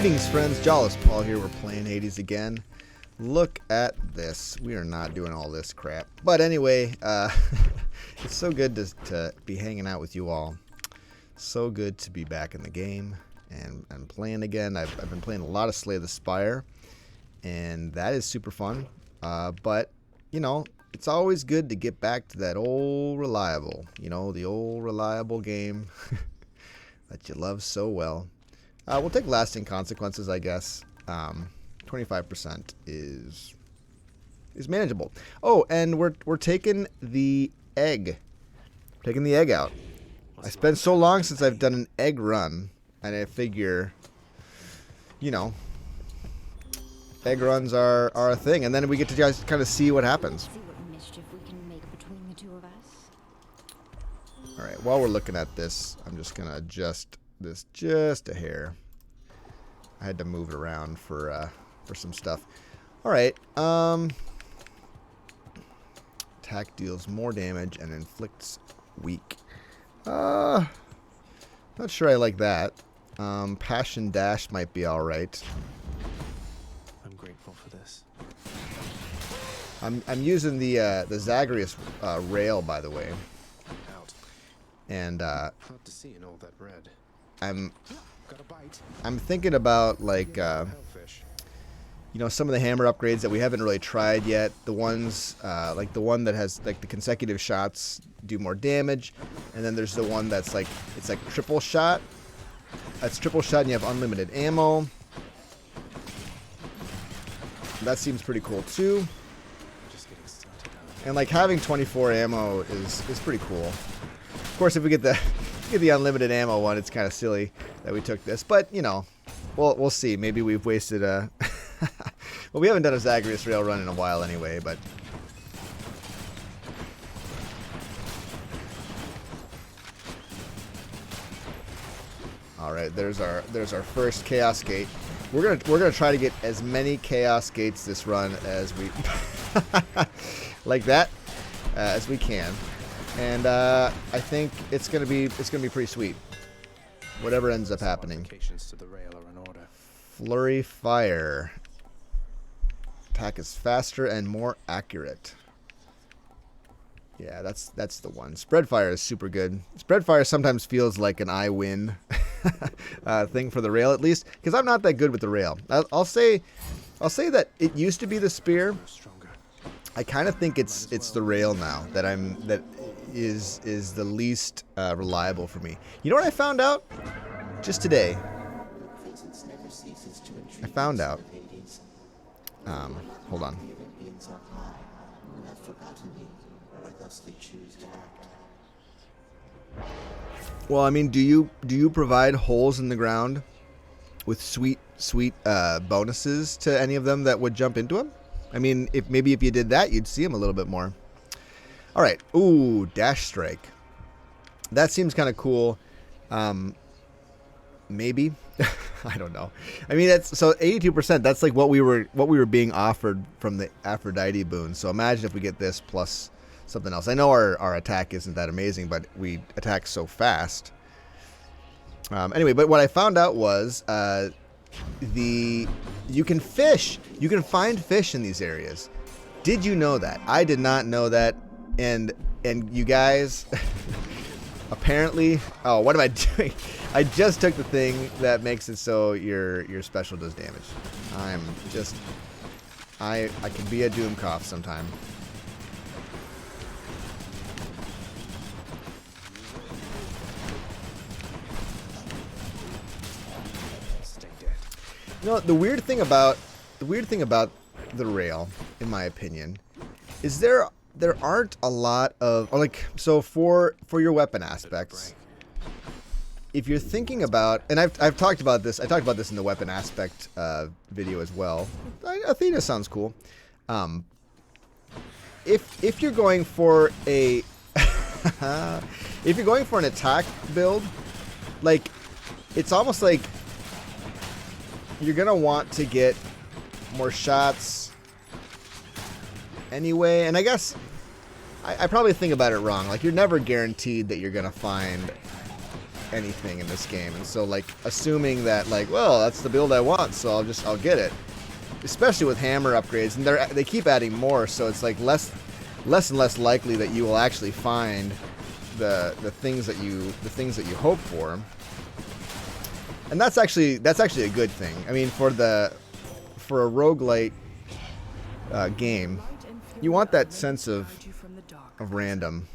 Greetings, friends. Jawless Paul here. We're playing Hades again. Look at this. We are not doing all this crap. But anyway, it's so good to be hanging out with you all. So good to be back in the game and playing again. I've been playing a lot of Slay the Spire, and that is super fun. But, you know, it's always good to get back to that old reliable, the old reliable game that you love so well. We'll take lasting consequences, I guess. 25% is manageable. Oh, and we're taking the egg. Taking the egg out. I spent so long since I've done an egg run, and I figure, egg runs are a thing, and then we get to just kind of see what happens. All right, while we're looking at this, I'm just gonna adjust this just a hair. I had to move it around for some stuff. All right. Attack deals more damage and inflicts weak. Not sure I like that. Passion Dash might be all right. I'm grateful for this. I'm using the Zagreus rail, by the way. Out. And Hard to see in all that red. I'm thinking about like some of the hammer upgrades that we haven't really tried yet. The ones like the one that has like the consecutive shots do more damage, and then there's the one that's like it's like triple shot. That's triple shot and you have unlimited ammo. That seems pretty cool too. And like having 24 ammo is pretty cool. Of course, if we get the unlimited ammo one, it's kind of silly that we took this, but we'll see. Maybe we've wasted a. Well, we haven't done a Zagreus rail run in a while anyway, but. All right, there's our first Chaos Gate. We're gonna try to get as many Chaos Gates this run as we like that as we can. And I think it's gonna be pretty sweet. Whatever ends up happening. Flurry Fire. Attack is faster and more accurate. Yeah, that's the one. Spread Fire is super good. Spread Fire sometimes feels like an I win thing for the rail, at least, because I'm not that good with the rail. I'll say that it used to be the spear. I kind of think it's the rail now that is the least reliable for me. You know what I found out just today? I found out. Hold on. Well, I mean, do you provide holes in the ground with sweet bonuses to any of them that would jump into them? I mean, if you did that, you'd see them a little bit more. All right. Ooh, Dash Strike. That seems kind of cool. Maybe. I don't know. I mean, that's so 82%. That's like what we were being offered from the Aphrodite boon. So imagine if we get this plus something else. I know our attack isn't that amazing, but we attack so fast. Anyway, but what I found out was you can fish. You can find fish in these areas. Did you know that? I did not know that. And you guys, apparently, oh, what am I doing? I just took the thing that makes it so your special does damage. I can be a Doomcough sometime. The weird thing about the rail, in my opinion, is there aren't a lot of so for your weapon aspects. If you're thinking about, and I've talked about this. I talked about this in the weapon aspect video as well. Athena sounds cool. If you're going for a if you're going for an attack build, like it's almost like you're gonna want to get more shots anyway. And I guess I probably think about it wrong. Like you're never guaranteed that you're gonna find anything in this game, and so like assuming that like, well, that's the build I want, so I'll get it. Especially with hammer upgrades, and they keep adding more, so it's like less and less likely that you will actually find the things that you hope for. And that's actually a good thing. I mean, for a roguelite game, you want that sense of random.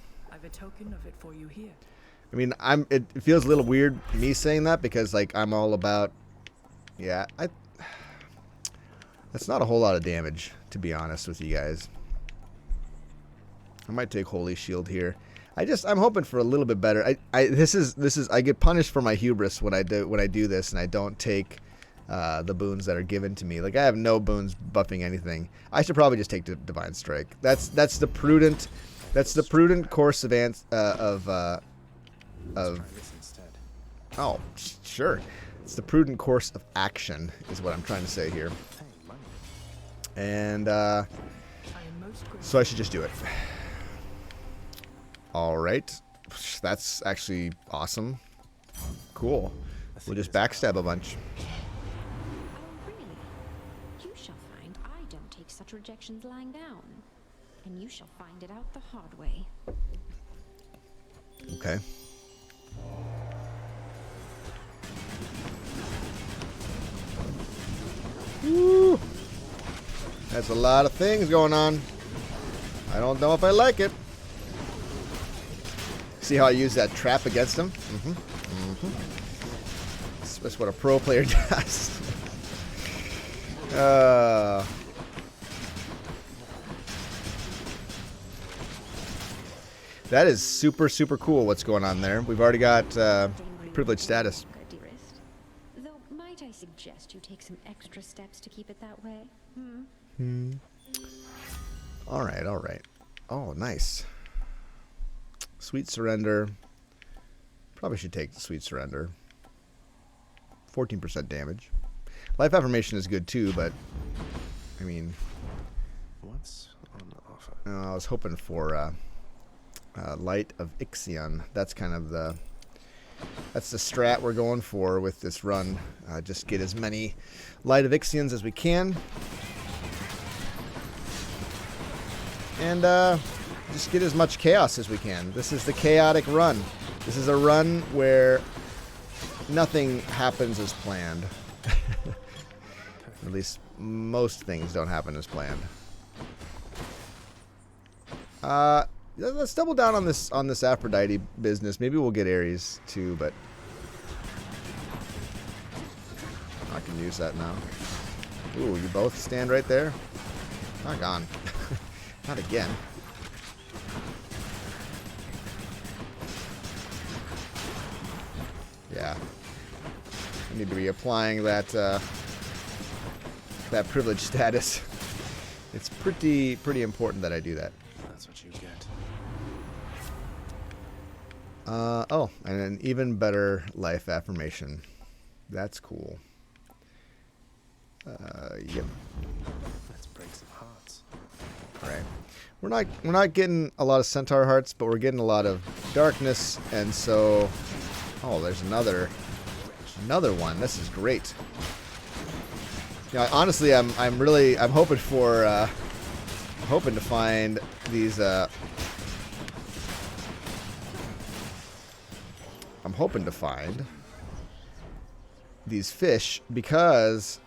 I mean, it feels a little weird me saying that because like I'm all about, yeah, that's not a whole lot of damage, to be honest with you guys. I might take Holy Shield here. I'm hoping for a little bit better. I get punished for my hubris when I do this and I don't take the boons that are given to me. Like I have no boons buffing anything. I should probably just take the Divine Strike. That's the prudent course of oh, sure. It's the prudent course of action is what I'm trying to say here. And so I should just do it. All right, that's actually awesome. Cool. We'll just backstab a bunch. Oh, really? You shall find I don't take such rejections lying down, and you shall find it out the hard way. Okay. Woo. That's a lot of things going on. I don't know if I like it. See how I use that trap against him? That's what a pro player does. That is super, super cool what's going on there. We've already got privileged status. Though, might I suggest you take some extra steps to keep it that way? All right. Oh, nice. Sweet Surrender. Probably should take the Sweet Surrender. 14% damage. Life Affirmation is good too, but I mean, what's on offer? I was hoping for Light of Ixion. That's kind of the strat we're going for with this run. Just get as many Light of Ixions as we can, and just get as much chaos as we can. This is the chaotic run. This is a run where nothing happens as planned. At least most things don't happen as planned. Let's double down on this Aphrodite business. Maybe we'll get Ares too, but I can use that now. Ooh, you both stand right there? Not gone. Not again. Yeah. I need to be applying that that privilege status. It's pretty important that I do that. That's what you get. Oh, and an even better life affirmation. That's cool. Yep. Let's break some hearts. All right. We're not getting a lot of centaur hearts, but we're getting a lot of darkness, and so oh, there's another one. This is great. You know, honestly, I'm hoping for hoping to find these I'm hoping to find these fish because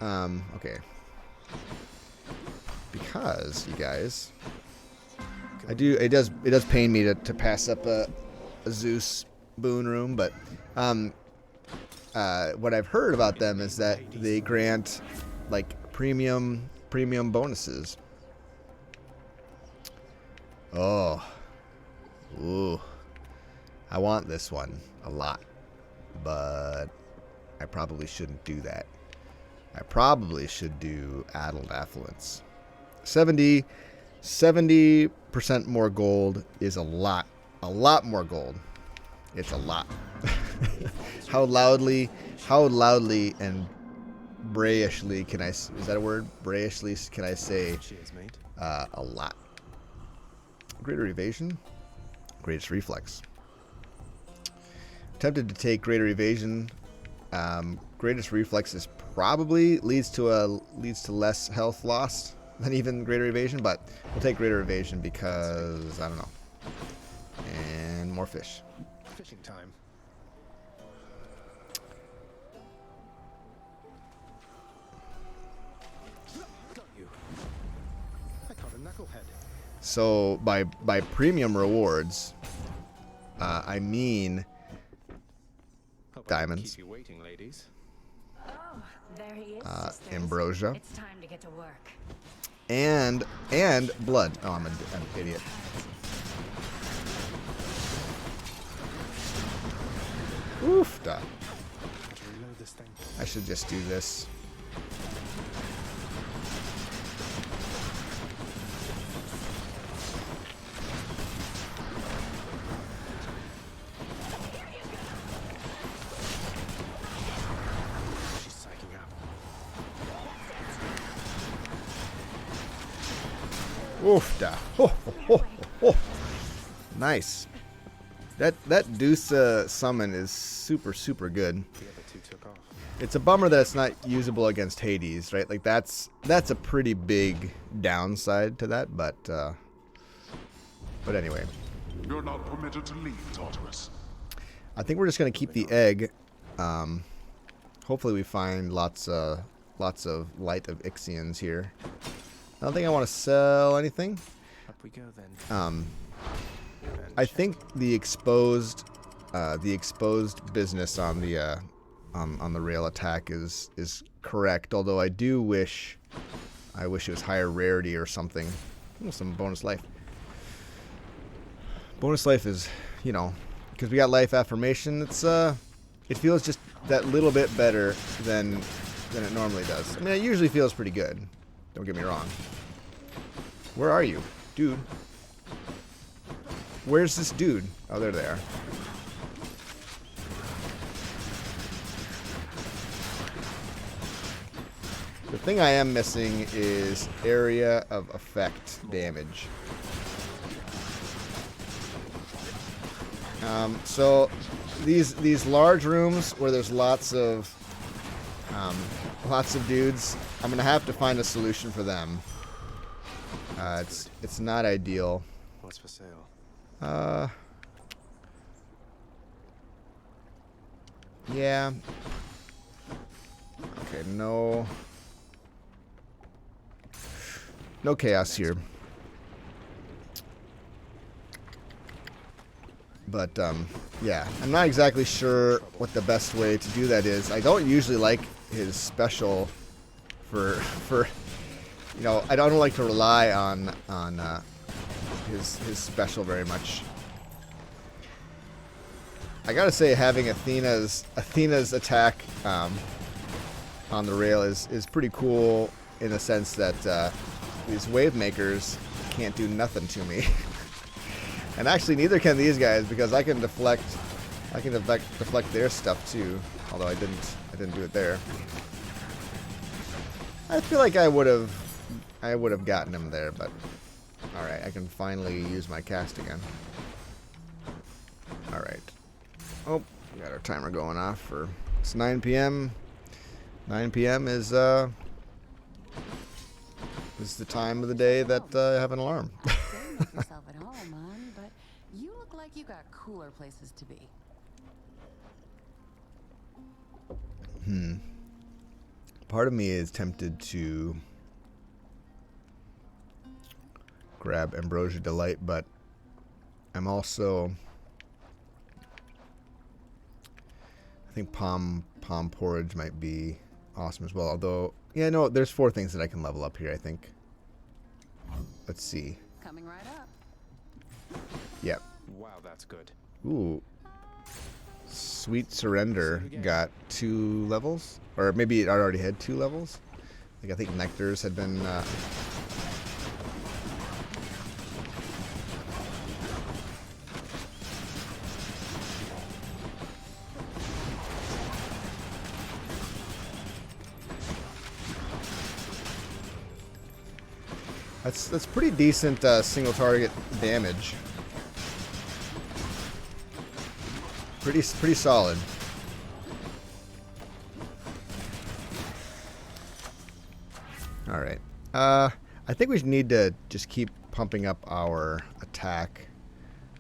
okay. Because you guys, it does pain me to pass up a Zeus boon room, but what I've heard about them is that they grant like premium bonuses. Oh, ooh, I want this one a lot, but I probably shouldn't do that. I probably should do Addled Affluence. 70% more gold is a lot more gold. It's a lot. How loudly and brayishly can I, is that a word? Brayishly can I say a lot. Greater evasion, greatest reflex. Tempted to take greater evasion. Greatest reflexes probably leads to less health loss than even greater evasion, but we'll take greater evasion because I don't know. And more fish. Fishing time. Got you. I caught a knucklehead. So by premium rewards, I mean Hope diamonds. I didn't keep you waiting, ladies. Oh, there he is, sisters. Ambrosia. It's time to get to work. And blood. Oh, I'm an idiot. Oof, duh. To reload this thing. I should just do this. She's psyching up. Oof, duh. Ho, ho, ho, ho. Nice. That Deuce summon is super good. The other two took off. It's a bummer that it's not usable against Hades, right? Like that's a pretty big downside to that, but anyway. You're not permitted to leave, Tartarus. I think we're just gonna keep the egg. Hopefully we find lots of light of Ixians here. I don't think I want to sell anything. Up we go then. I think the exposed business on the rail attack is correct. Although I do wish it was higher rarity or something. Oh, some bonus life. Bonus life is, you know, because we got life affirmation. It feels just that little bit better than it normally does. I mean, it usually feels pretty good. Don't get me wrong. Where are you, dude? Where's this dude? Oh, there they are. The thing I am missing is area of effect damage. So these large rooms where there's lots of dudes, I'm gonna have to find a solution for them. It's not ideal. What's for sale? Yeah. Okay, no chaos here. But yeah, I'm not exactly sure what the best way to do that is. I don't usually like his special for you know, I don't like to rely on his special very much. I gotta say, having Athena's attack on the rail is pretty cool in the sense that these wave makers can't do nothing to me. And actually, neither can these guys, because I can deflect their stuff too. Although I didn't do it there. I feel like I would have gotten him there, but all right, I can finally use my cast again. All right. Oh, we got our timer going off for it's 9 p.m. 9 p.m. is the time of the day that I have an alarm. Don't make yourself at home, hon, but you look like you got cooler places to be. Part of me is tempted to grab Ambrosia Delight, but I'm also, I think Palm Porridge might be awesome as well. Although, yeah, no, there's 4 things that I can level up here, I think. Let's see. Coming right up. Yep. Wow, that's good. Ooh. Sweet Surrender got 2 levels, or maybe it already had 2 levels. Like I think Nectar's had been. That's pretty decent single target damage. Pretty solid. All right. I think we need to just keep pumping up our attack.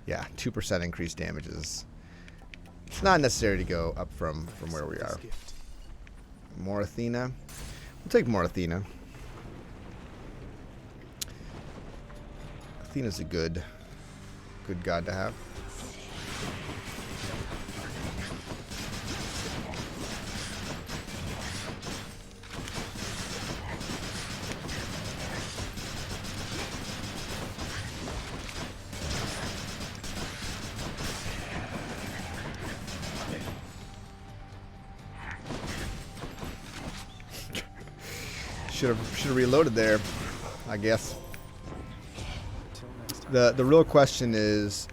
Yeah, 2% increased damages. It's not necessary to go up from where we are. More Athena. We'll take more Athena. Athena's a good god to have. Should have reloaded there, I guess. The real question is,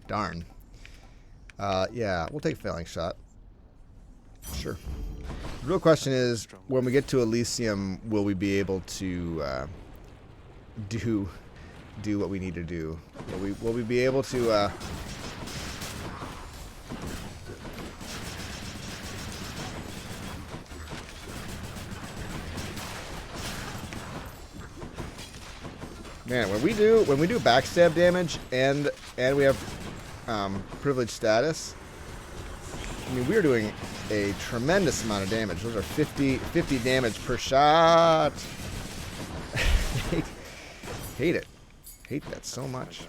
darn. Yeah, we'll take failing shot. Sure. The real question is, when we get to Elysium, will we be able to do what we need to do? Will we be able to? Man, when we do backstab damage and we have privileged status, I mean, we're doing a tremendous amount of damage. Those are 50 damage per shot. Hate it. Hate that so much.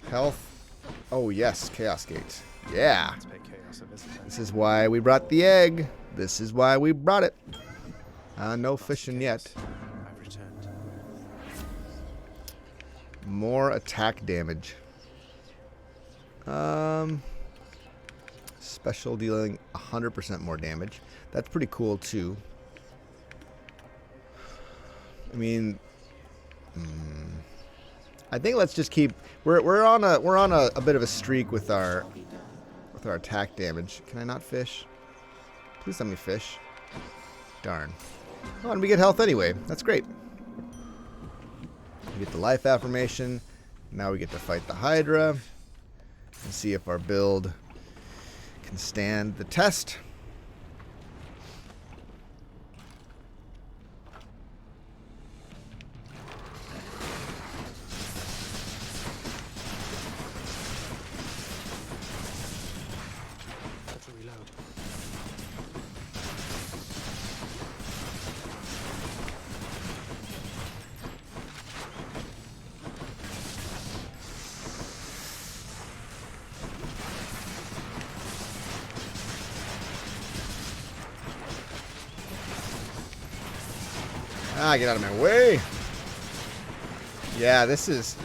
Health. Oh yes, Chaos Gate. Yeah. This is why we brought the egg. This is why we brought it. No fishing yet. More attack damage. Special dealing 100% more damage. That's pretty cool too. I mean, I think let's just keep. We're on a bit of a streak with our attack damage. Can I not fish? Please let me fish. Darn. Oh, and we get health anyway. That's great. We get the life affirmation. Now we get to fight the HYDRA and see if our build can stand the test. Let's reload. Ah, get out of my way. Yeah, this is...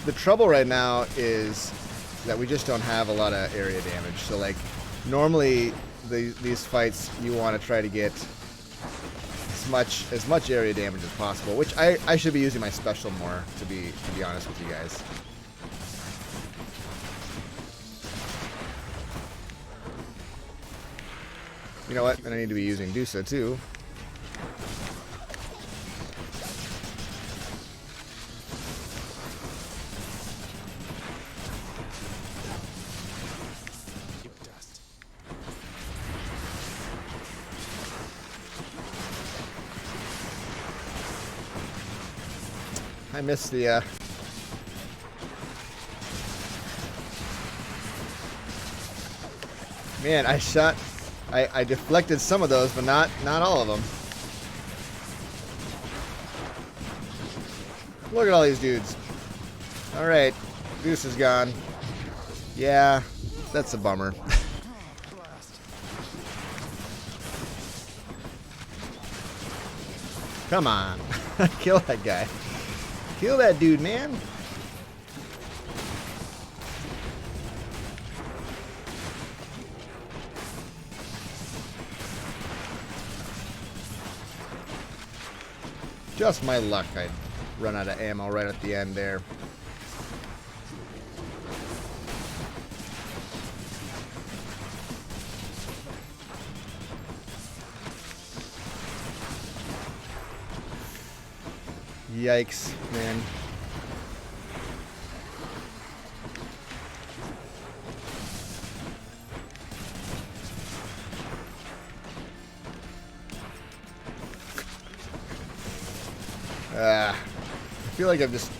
The trouble right now is that we just don't have a lot of area damage. So, like, normally these fights, you want to try to get as much area damage as possible, which I should be using my special more, to be honest with you guys. You know what? And I need to be using Dusa too. I missed the man, I deflected some of those, but not all of them. Look at all these dudes. Alright, Goose is gone. Yeah, that's a bummer. Come on. Kill that guy. Kill that dude, man. Just my luck, I run out of ammo right at the end there. Yikes, man. I feel like I'm just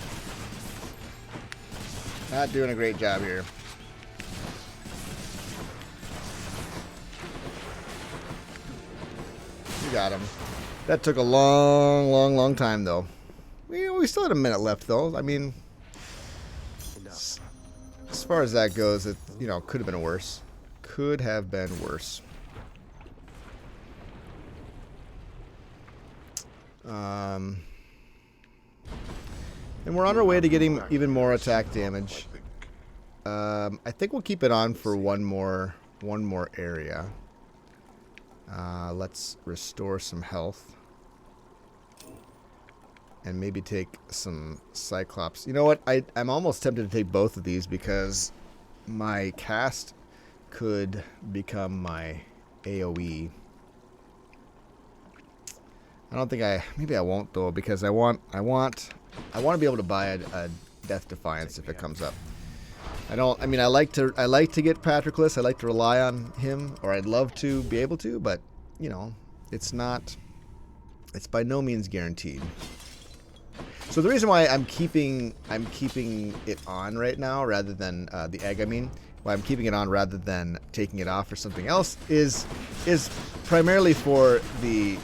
not doing a great job here. We got him. That took a long time, though. We still had a minute left, though. I mean, as far as that goes, it, you know, could have been worse. Could have been worse. And we're on our way to getting even more attack damage. I think we'll keep it on for one more area. Let's restore some health. And maybe take some Cyclops. You know what? I'm almost tempted to take both of these because my cast could become my AoE. I don't think maybe I won't though, because I want to be able to buy a Death Defiance if it comes up. I mean I like to get Patroclus, I like to rely on him, or I'd love to be able to, but you know, it's by no means guaranteed. So the reason why I'm keeping it on right now rather than the egg, I mean, why I'm keeping it on rather than taking it off for something else is primarily for the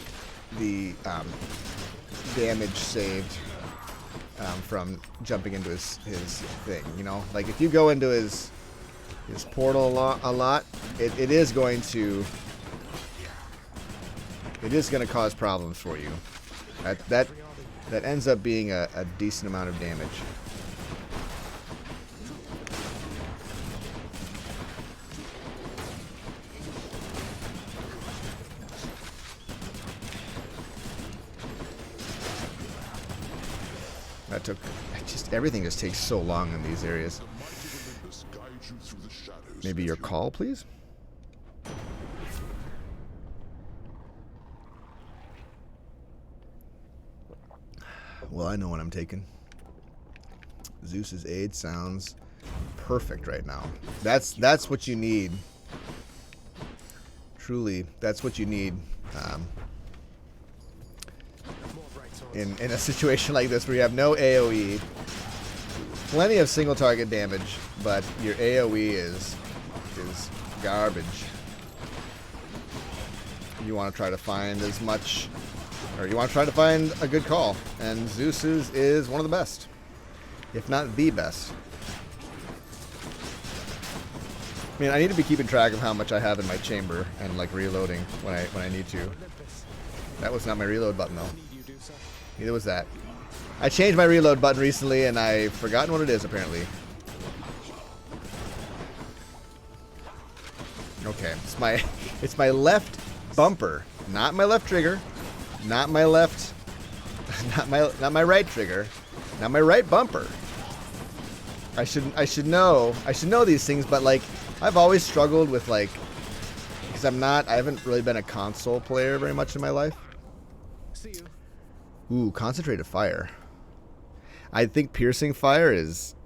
damage saved from jumping into his thing. You know, like if you go into his portal a lot, it is going to cause problems for you. That ends up being a decent amount of damage. Everything just takes so long in these areas. Maybe your call, please? Well, I know what I'm taking. Zeus's aid sounds perfect right now. That's what you need. Truly, that's what you need. In a situation like this where you have no AoE, plenty of single target damage, but your AoE is garbage. You want to try to find as much, or you want to try to find a good call, and Zeus's is one of the best, if not the best. I mean, I need to be keeping track of how much I have in my chamber and like reloading when I need to. That was not my reload button though. Neither was that. I changed my reload button recently and I've forgotten what it is apparently. Okay, it's my left bumper, not my left trigger, not my left, not my right trigger, not my right bumper. I should know these things, but like I've always struggled with like, because I haven't really been a console player very much in my life. See you. Ooh, concentrated fire. I think piercing fire is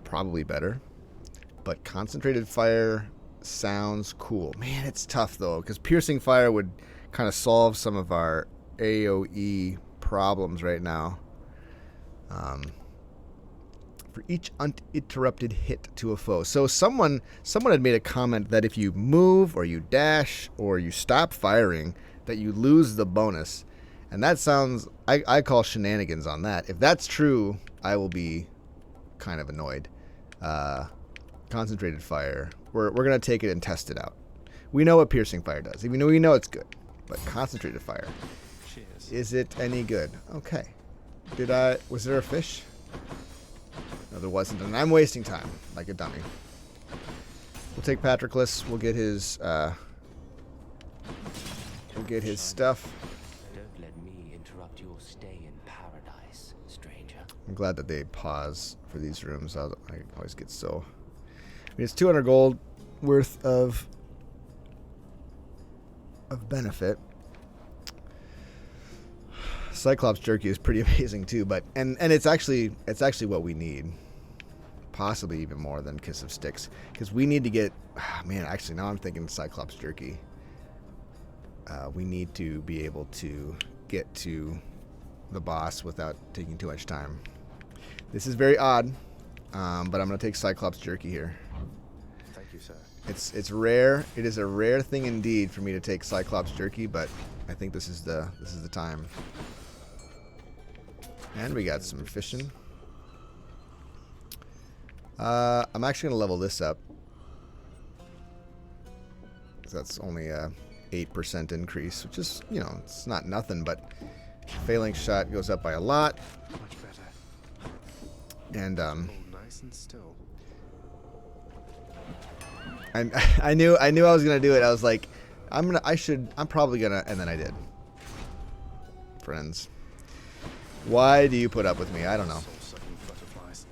probably better, but concentrated fire sounds cool. Man, it's tough though, because piercing fire would kind of solve some of our AoE problems right now. For each uninterrupted hit to a foe. So someone had made a comment that if you move or you dash or you stop firing, that you lose the bonus. And that sounds, I call shenanigans on that. If that's true, I will be kind of annoyed. Concentrated fire. We're going to take it and test it out. We know what piercing fire does. Even though we know it's good. But concentrated fire. Cheers. Is it any good? Okay. Was there a fish? No, there wasn't. And I'm wasting time like a dummy. We'll take Patroclus. We'll get his stuff. Don't let me interrupt your stay in paradise, stranger. I'm glad that they pause for these rooms. I always get so... I mean, it's 200 gold worth of benefit. Cyclops jerky is pretty amazing too, but and it's actually what we need. Possibly even more than Kiss of Styx, because we need to get... man, actually now I'm thinking Cyclops jerky. We need to be able to get to the boss without taking too much time. This is very odd, but I'm going to take Cyclops Jerky here. Thank you, sir. It's rare. It is a rare thing indeed for me to take Cyclops Jerky, but I think this is the time. And we got some fishing. I'm actually gonna level this up. That's only a 8% increase, which is, you know, it's not nothing, but phalanx shot goes up by a lot. Much better. And All nice and still. I knew I was gonna do it. I was like, I'm probably gonna, and then I did. Friends, why do you put up with me? I don't know. Soul-sucking butterflies.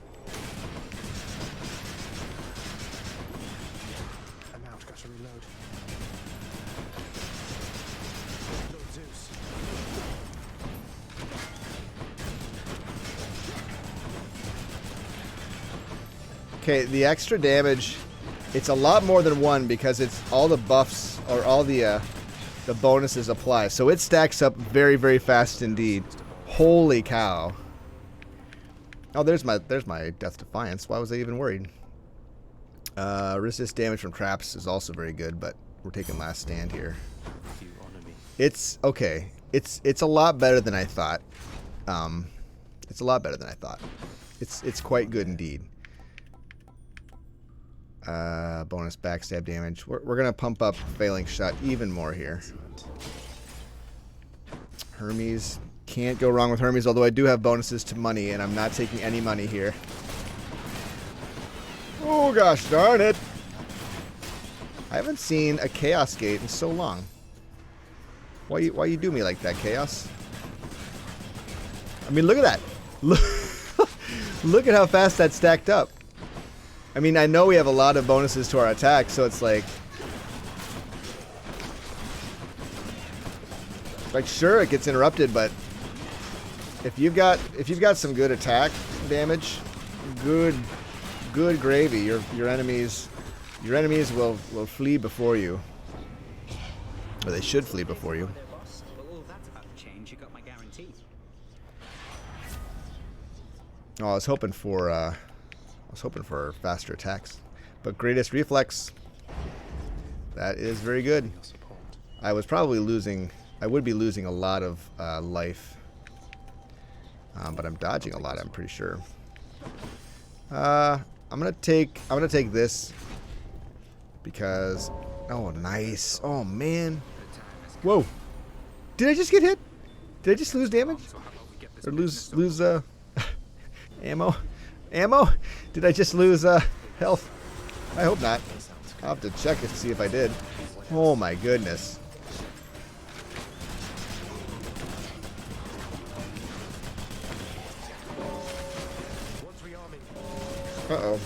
I'm out. Got to reload. Lord Zeus. Okay, the extra damage, it's a lot more than one because it's all the buffs or all the bonuses apply. So it stacks up very, very fast indeed. Holy cow. Oh, there's my Death Defiance. Why was I even worried? Resist damage from traps is also very good, but we're taking Last Stand here. You honor me. It's okay. It's a lot better than I thought. It's a lot better than I thought. It's quite good indeed. Bonus backstab damage. We're gonna pump up Phalanx Shot even more here. Hermes. Can't go wrong with Hermes, although I do have bonuses to money, and I'm not taking any money here. Oh gosh darn it. I haven't seen a Chaos Gate in so long. Why you do me like that, Chaos? I mean, look at that. Look at how fast that stacked up. I mean, I know we have a lot of bonuses to our attack, so it's like sure it gets interrupted, but if you've got some good attack damage, good gravy. Your enemies will flee before you, or they should flee before you. Oh, I was hoping for faster attacks, but greatest reflex. That is very good. I would be losing a lot of life, but I'm dodging a lot. I'm pretty sure. I'm gonna take this because oh nice. Oh man. Whoa. Did I just get hit? Did I just lose damage? Or lose ammo? Ammo? Did I just lose health? I hope not. I'll have to check it to see if I did. Oh my goodness. Uh-oh.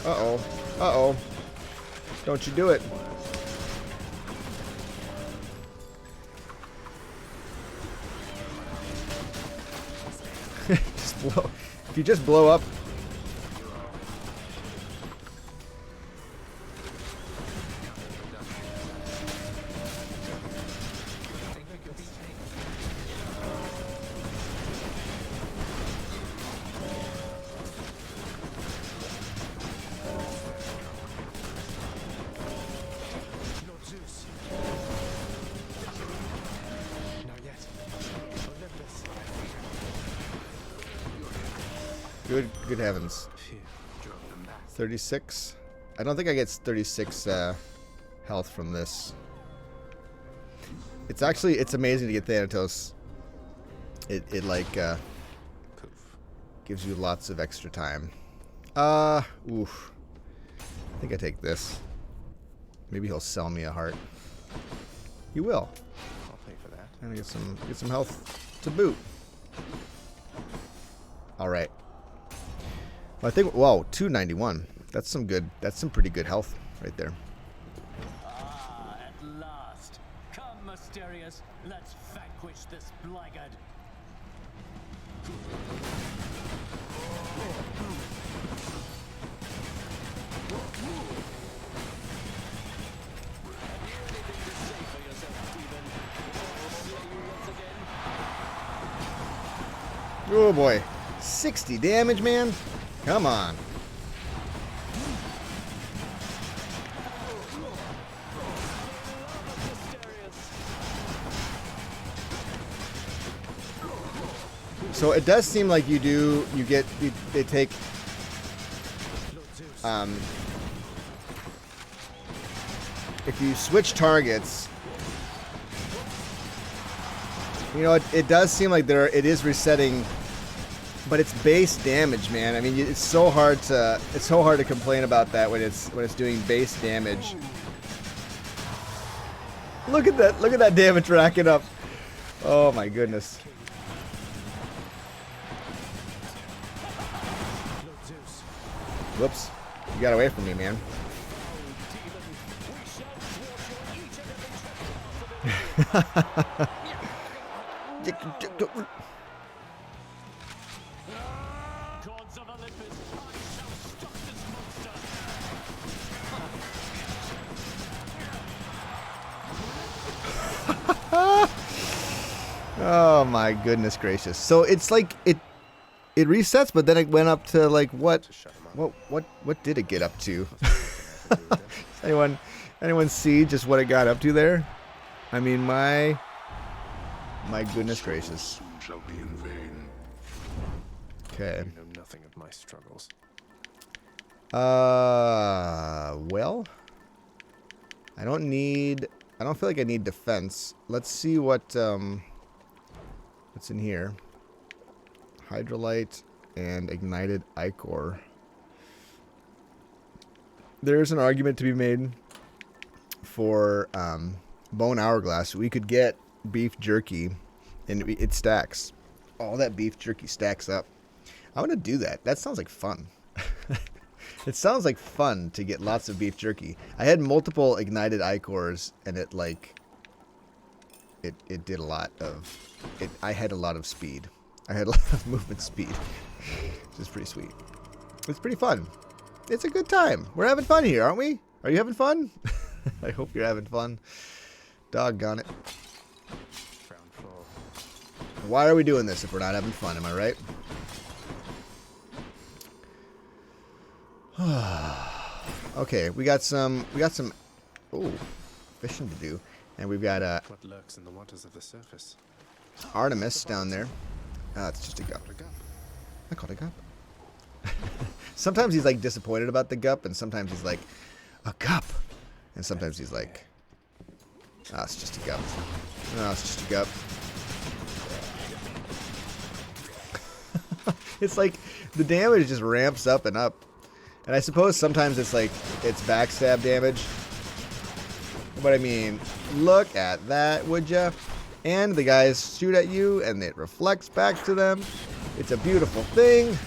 Uh-oh. Uh-oh. Don't you do it. Just blow. If you just blow up. Lord Zeus. Not yet. Olympus. Good heavens. Phew. Drove them back. 36. I don't think I get 36 health from this. It's amazing to get Thanatos. It like Poof. gives you lots of extra time. Oof. I think I take this. Maybe he'll sell me a heart. He will. I'll pay for that. And get some health to boot. All right. Well, I think, whoa, 291. That's some pretty good health right there. Ah, at last. Come, Mysterious. Let's vanquish this blackguard. Oh boy. 60 damage, man. Come on. So it does seem like they take if you switch targets, you know, it does seem like it is resetting, but it's base damage, man. I mean, it's so hard to complain about that when it's doing base damage. Look at that damage racking up. Oh my goodness. Whoops. You got away from me, man. Gods of Olympus, I shall stop this monster. Oh my goodness gracious. So it's like it resets, but then it went up to like what did it get up to? Anyone see just what it got up to there? I mean, my goodness gracious. Soon shall be in vain. Okay. You know nothing of my struggles. Well, I don't feel like I need defense. Let's see what's in here. Hydrolite and ignited ichor. There's an argument to be made for bone hourglass. We could get beef jerky, and it stacks. All that beef jerky stacks up. I want to do that. That sounds like fun. It sounds like fun to get lots of beef jerky. I had multiple ignited ichors, and it did a lot of it. I had a lot of speed. I had a lot of movement speed, which is pretty sweet. It's pretty fun. It's a good time. We're having fun here, aren't we? Are you having fun? I hope you're having fun. Doggone it. Round 4. Why are we doing this if we're not having fun? Am I right? Okay, we got some fishing to do, and we've got What lurks in the waters of the surface? Artemis down there. It's just a gup. I caught a gup. Sometimes he's like disappointed about the gup, and sometimes he's like, a gup, and sometimes he's like, it's just a gup. No, it's just a gup. It's like the damage just ramps up and up. And I suppose sometimes it's like, it's backstab damage. But I mean, look at that, would ya? And the guys shoot at you, and it reflects back to them. It's a beautiful thing.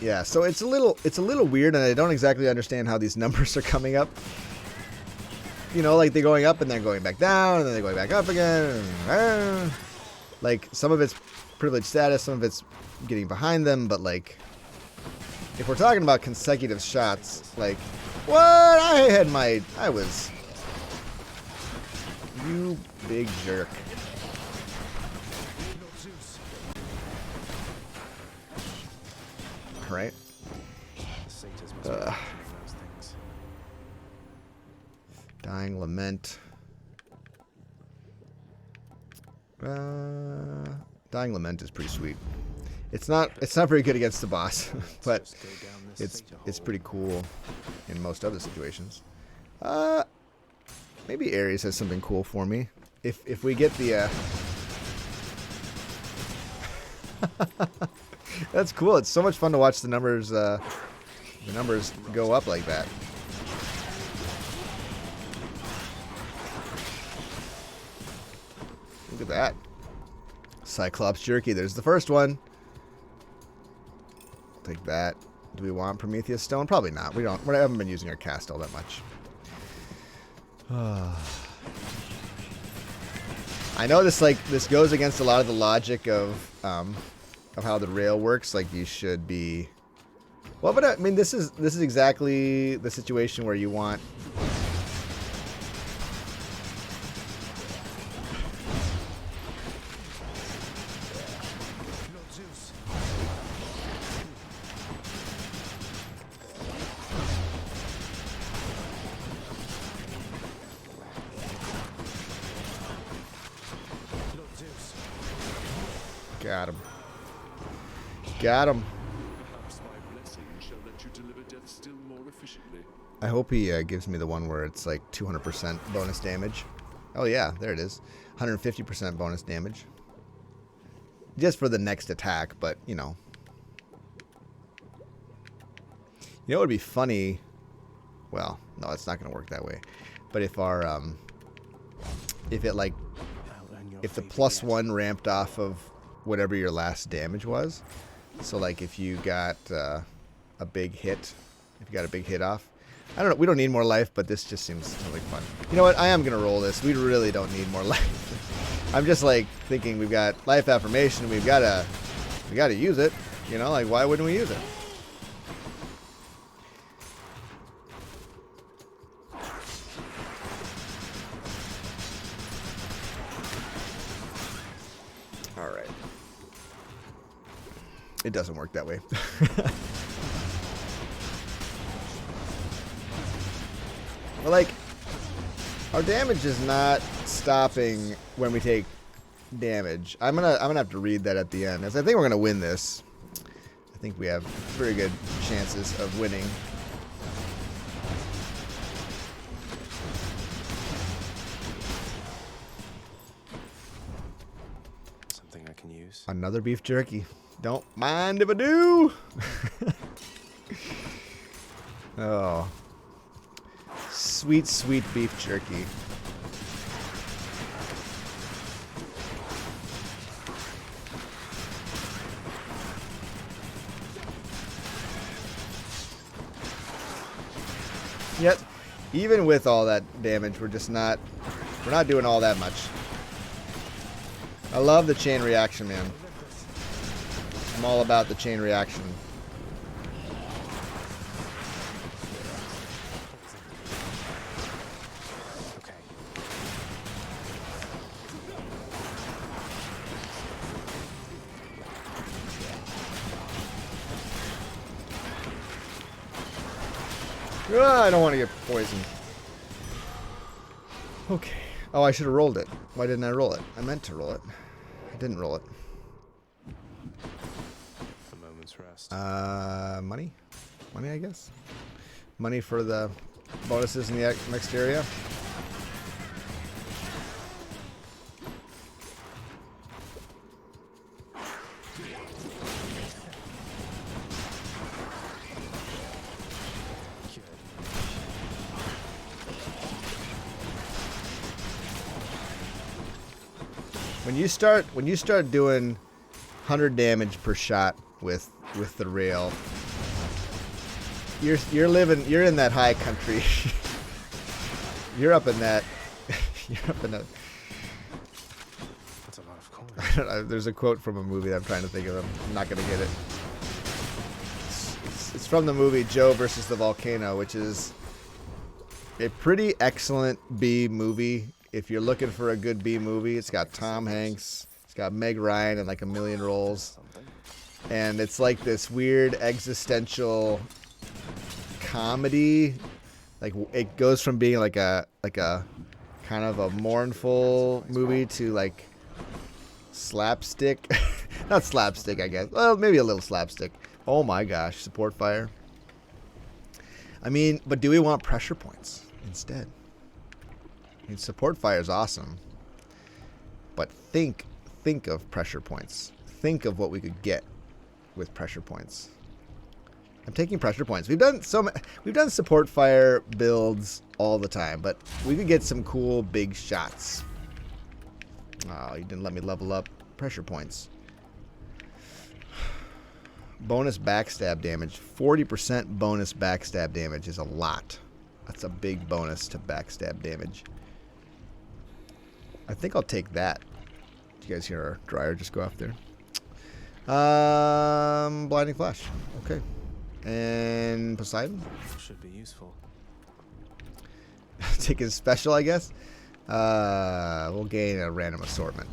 Yeah, so it's a little weird, and I don't exactly understand how these numbers are coming up. You know, like they're going up and then going back down, and then they're going back up again. Like some of it's privileged status, some of it's getting behind them, but like if we're talking about consecutive shots, like what? I was you big jerk. All right. Dying Lament. Dying Lament is pretty sweet. It's not very good against the boss, but it's pretty cool in most other situations. Maybe Ares has something cool for me. If we get the that's cool. It's so much fun to watch the numbers go up like that. Look at that. Cyclops Jerky. There's the first one. Take that. Do we want Prometheus Stone? Probably not. We haven't been using our cast all that much. I know this goes against a lot of the logic of how the rail works. Like you should be. Well, but I mean, this is exactly the situation where you want Got him. Got him. Perhaps my blessing shall let you deliver death still more efficiently. I hope he gives me the one where it's like 200% bonus damage. Oh yeah, there it is. 150% bonus damage. Just for the next attack, but you know. You know what would be funny? Well, no, it's not going to work that way. But if our, if it like, if the +1 ramped off of whatever your last damage was. So like if you got a big hit, if you got a big hit off. I don't know, we don't need more life, but this just seems totally fun. You know what, I am going to roll this. We really don't need more life. I'm just like thinking we've got life affirmation, we got to use it. You know, like why wouldn't we use it? All right. It doesn't work that way. But like, our damage is not stopping when we take damage. I'm gonna have to read that at the end, as I think we're gonna win this. I think we have very good chances of winning. Something I can use. Another beef jerky. Don't mind if I do. Oh. Sweet, sweet beef jerky. Yet, even with all that damage, we're not doing all that much. I love the chain reaction, man. I'm all about the chain reaction. Okay. I don't want to get poisoned. Okay. Oh, I should have rolled it. Why didn't I roll it? I meant to roll it. I didn't roll it. A moment's rest. Money? Money, I guess. Money for the bonuses in the next area. When you start doing 100 damage per shot with the rail, you're in that high country. You're up in that. You're up in that. That's a lot of coin. I don't know, there's a quote from a movie that I'm trying to think of. I'm not gonna get it. It's from the movie Joe versus the Volcano, which is a pretty excellent B movie. If you're looking for a good B movie, it's got Tom Hanks, it's got Meg Ryan in like a million roles, and it's like this weird existential comedy. Like it goes from being like a kind of a mournful movie to like slapstick. Not slapstick, I guess. Well, maybe a little slapstick. Oh my gosh, support fire. I mean, but do we want pressure points instead? I mean, support fire is awesome, but think of pressure points. Think of what we could get with pressure points. I'm taking pressure points. We've done support fire builds all the time, but we could get some cool big shots. Oh, you didn't let me level up pressure points. Bonus backstab damage. 40% bonus backstab damage is a lot. That's a big bonus to backstab damage. I think I'll take that. Did you guys hear our dryer just go off there? Blinding flash. Okay. And Poseidon? Should be useful. Take his special, I guess. We'll gain a random assortment.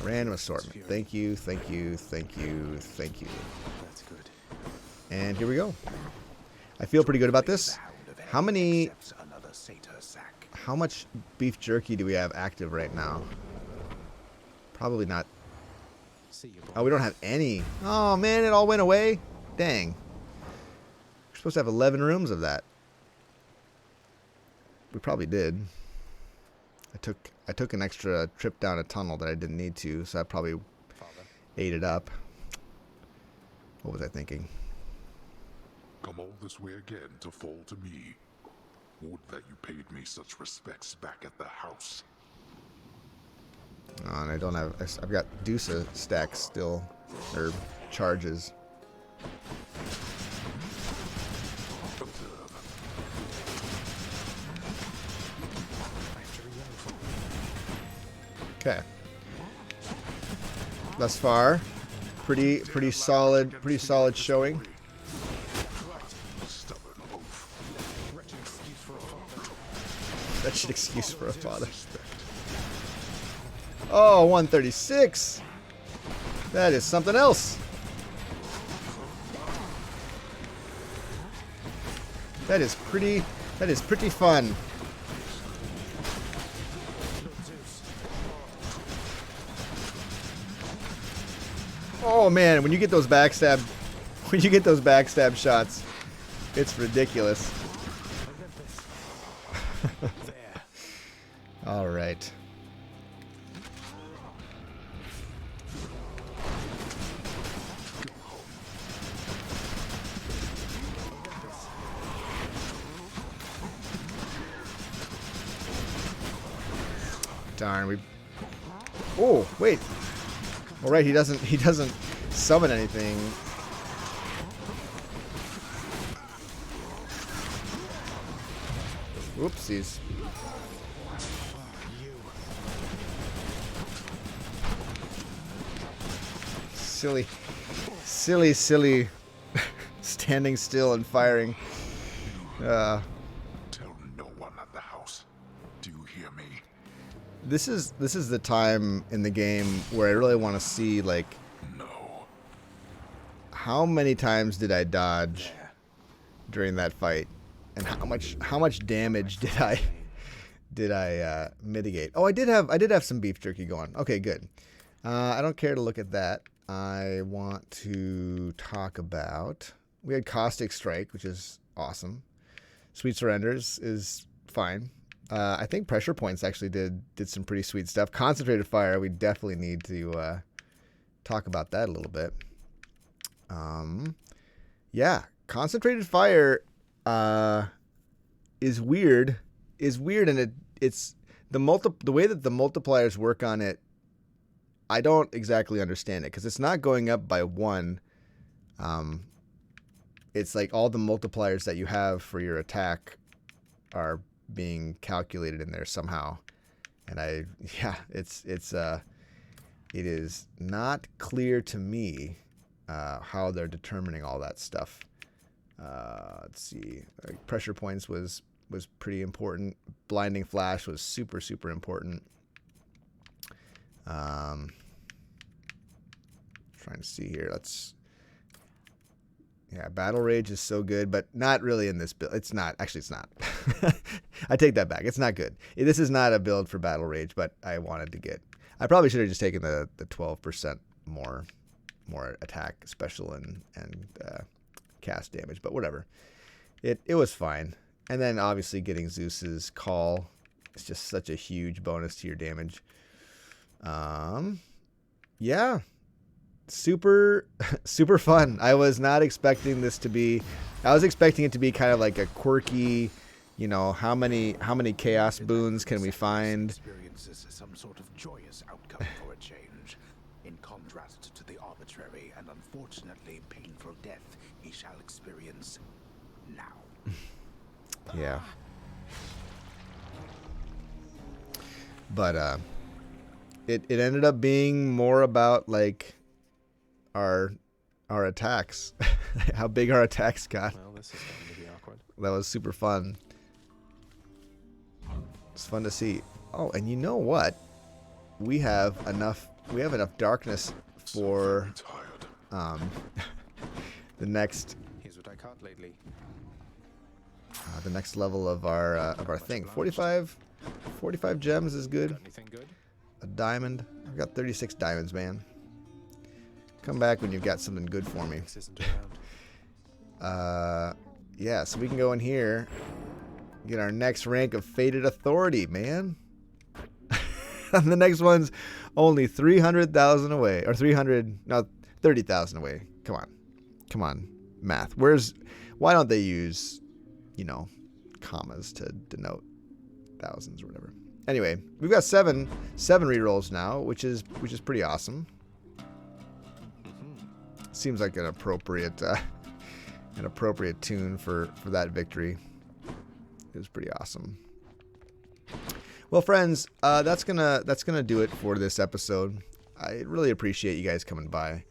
Random assortment. Thank you, thank you, thank you, thank you. That's good. And here we go. I feel pretty good about this. How much beef jerky do we have active right now? Probably not see you, boy. Oh, we don't have any. Oh man, it all went away. Dang. We're supposed to have 11 rooms of that. We probably did. I took an extra trip down a tunnel that I didn't need to, so I probably Father. ate it up. What was I thinking? Come all this way again to fall to me. Would that you paid me such respects back at the house. Oh, and I don't have. I've got Dusa stacks still, or charges. Okay. Thus far, pretty solid showing. Stubborn oaf. Wretched excuse for a father. Oh, 136. That is something else. That is pretty fun. Oh man, when you get those backstab shots, it's ridiculous. All right. Darn, we. Oh, wait. All right, he doesn't summon anything. Oopsies. Silly standing still and firing. Tell no one at the house. Do you hear me? This is the time in the game where I really want to see, like, No. how many times did I dodge during that fight, and how much damage did I mitigate? Oh, I did have some beef jerky going. Okay, good. I don't care to look at that. I want to talk about, we had Caustic Strike, which is awesome. Sweet Surrenders is fine. I think Pressure Points actually did some pretty sweet stuff. Concentrated Fire, we definitely need to talk about that a little bit. Yeah, Concentrated Fire is weird, and it's the way that the multipliers work on it. I don't exactly understand it because it's not going up by 1. It's like all the multipliers that you have for your attack are being calculated in there somehow, and it is not clear to me how they're determining all that stuff. Let's see. Pressure Points was pretty important. Blinding Flash was super important. Trying to see here. Battle Rage is so good, but not really in this build. It's not. Actually, it's not. I take that back. It's not good. This is not a build for Battle Rage, but I wanted to get. I probably should have just taken the 12% more attack, special, and cast damage, but whatever. It was fine. And then obviously getting Zeus's call is just such a huge bonus to your damage. Yeah. Super fun. I was not expecting this to be. I was expecting it to be kind of like a quirky, how many chaos boons can we find? Experiences some sort of joyous outcome for a change, in contrast to the arbitrary and unfortunately painful death he shall experience now. Yeah. But it ended up being more about like our attacks, how big our attacks got. Well, this is going to be awkward. That was super fun. It's fun to see. Oh, and you know what? We have enough darkness for the next. Here's what I caught lately. The next level of our thing. 45 gems is good. Anything good? A diamond. I've got 36 diamonds, man. Come back when you've got something good for me. This isn't around. Yeah, so we can go in here, get our next rank of Fated Authority, man. And the next one's only 300,000 away, or 30,000 away. Come on. Come on, math. Why don't they use, you know, commas to denote thousands or whatever? Anyway, we've got seven rerolls now, which is pretty awesome. Seems like an appropriate tune for that victory. It was pretty awesome. Well, friends, that's gonna do it for this episode. I really appreciate you guys coming by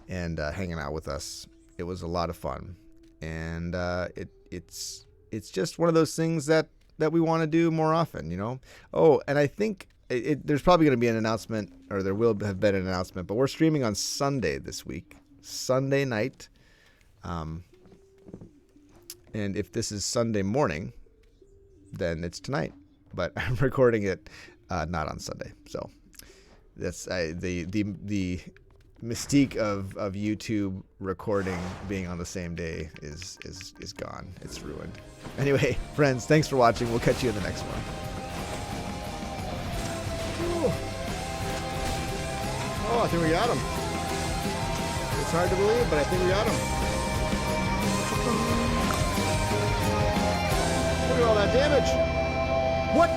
and hanging out with us. It was a lot of fun, and it's just one of those things that we want to do more often, you know. Oh, and I think there's probably going to be an announcement, or there will have been an announcement, but we're streaming on Sunday this week, Sunday night. And if this is Sunday morning, then it's tonight. But I'm recording it not on Sunday, so that's the mystique of YouTube recording being on the same day is gone. It's ruined. Anyway, friends, thanks for watching. We'll catch you in the next one. Ooh. Oh, I think we got him. It's hard to believe, but I think we got him. Look at all that damage. What?